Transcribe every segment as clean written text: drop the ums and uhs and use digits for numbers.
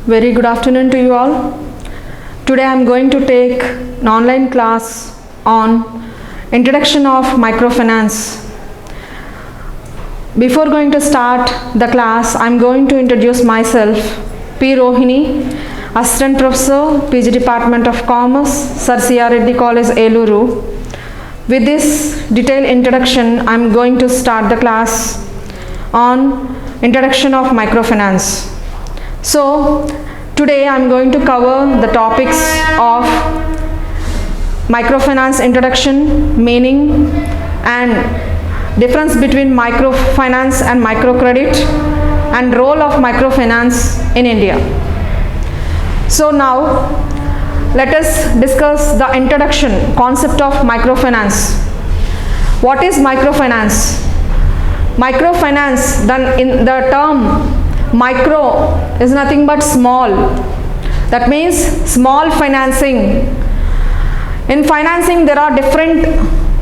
Very good afternoon to you all. Today I am going to take an online class on Introduction of Microfinance. Before going to start the class, I am going to introduce myself. P. Rohini, Assistant Professor, PG Department of Commerce, Sir C.R. Reddy College, Eluru. With this detailed introduction, I am going to start the class on Introduction of Microfinance. So, today I am going to cover the topics of microfinance introduction, meaning and difference between microfinance and microcredit and role of microfinance in India. So now let us discuss the introduction concept of microfinance. What is microfinance? Microfinance, then in the term micro is nothing but small. That means small financing. In financing there are different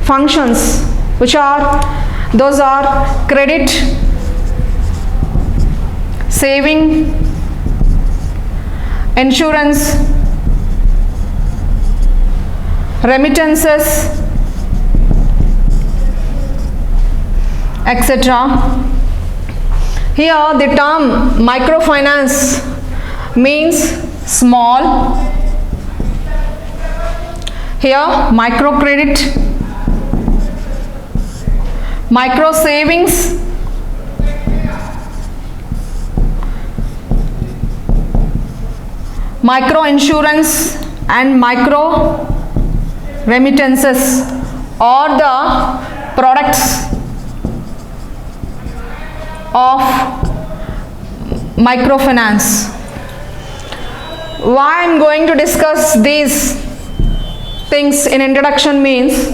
functions those are credit, saving, insurance, remittances, etc. Here the term microfinance means small. Here microcredit, micro savings, micro insurance and micro remittances are the products of microfinance. Why I am going to discuss these things in introduction means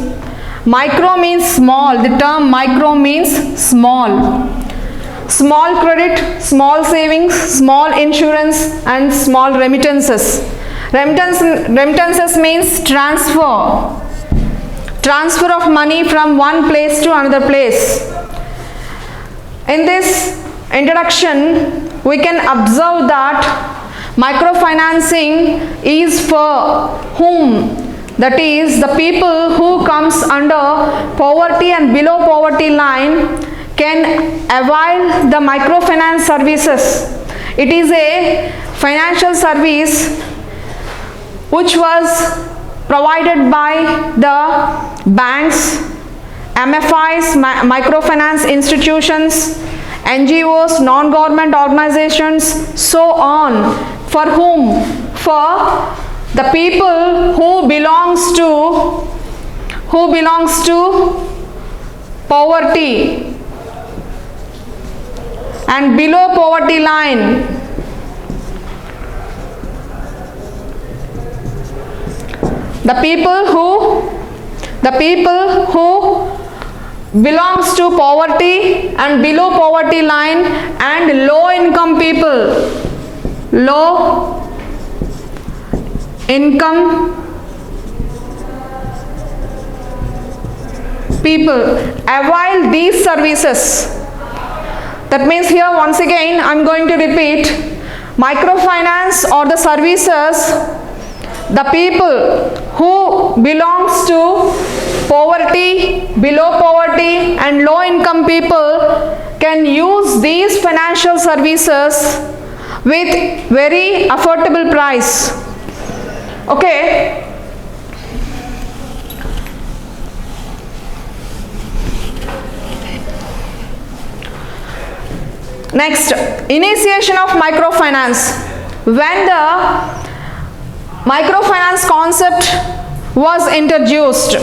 micro means small. The term micro means small. Small credit, small savings, small insurance and small remittances. Remittances means transfer of money from one place to another place. In this introduction, we can observe that microfinancing is for whom? That is, the people who comes under poverty and below poverty line can avail the microfinance services. It is a financial service which was provided by the banks, MFIs, microfinance institutions, NGOs, non-government organizations, so on. For whom? For the people who belongs to poverty and below poverty line. The people who belongs to poverty and below poverty line and low income people. Low income people avail these services. That means here once again I am going to repeat, microfinance or the services the people who belongs to poverty, below poverty and low income people can use these financial services with very affordable price. Okay. Next, initiation of microfinance. When the microfinance concept was introduced,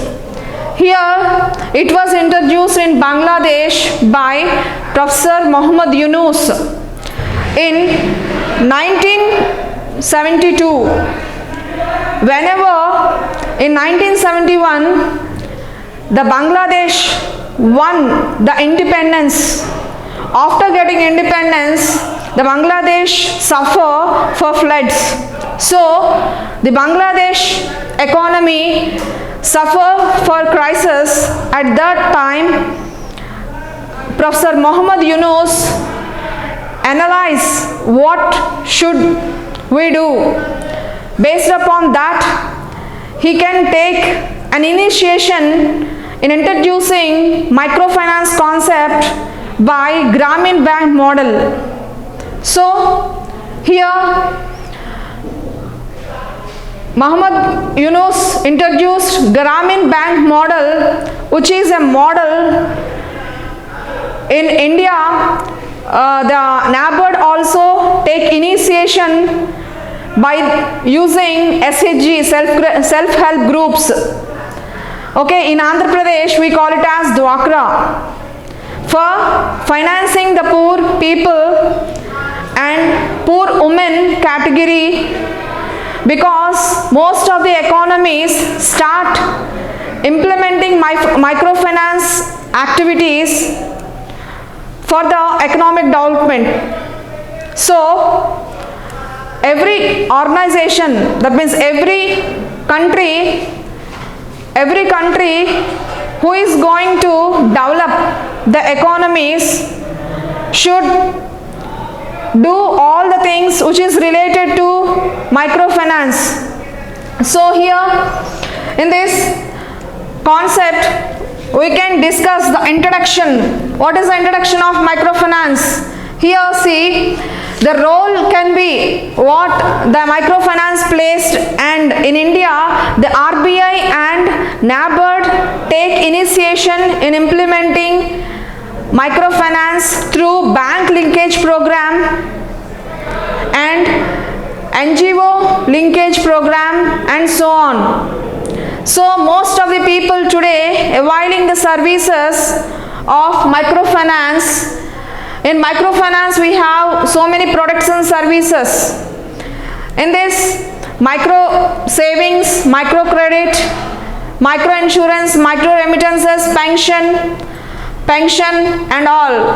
here it was introduced in Bangladesh by Professor Muhammad Yunus in 1972. Whenever in 1971 the Bangladesh won the independence, after getting independence the Bangladesh suffer for floods. So the Bangladesh economy suffer for crisis. At that time Professor Muhammad Yunus analyze what should we do? Based upon that, he can take an initiation in introducing microfinance concept by Grameen Bank model. So here Muhammad Yunus introduced Grameen Bank model, which is a model in India. The NABARD also take initiation by using SHG, self-help groups. Okay, in Andhra Pradesh we call it as Dwakra, for financing the poor people and poor women category, because most of the economies start implementing microfinance activities for the economic development. So every organization, that means every country who is going to develop the economies should do all the things which is related to microfinance. So here in this concept we can discuss the introduction. What is the introduction of microfinance? Here see, the role can be what the microfinance plays, and in India the RBI and NABARD take initiation in implementing microfinance through bank linkage program and NGO linkage program and so on. So most of the people today availing the services of microfinance. In microfinance we have so many products and services. In this, micro savings, micro credit, micro insurance, micro remittances, pension and all.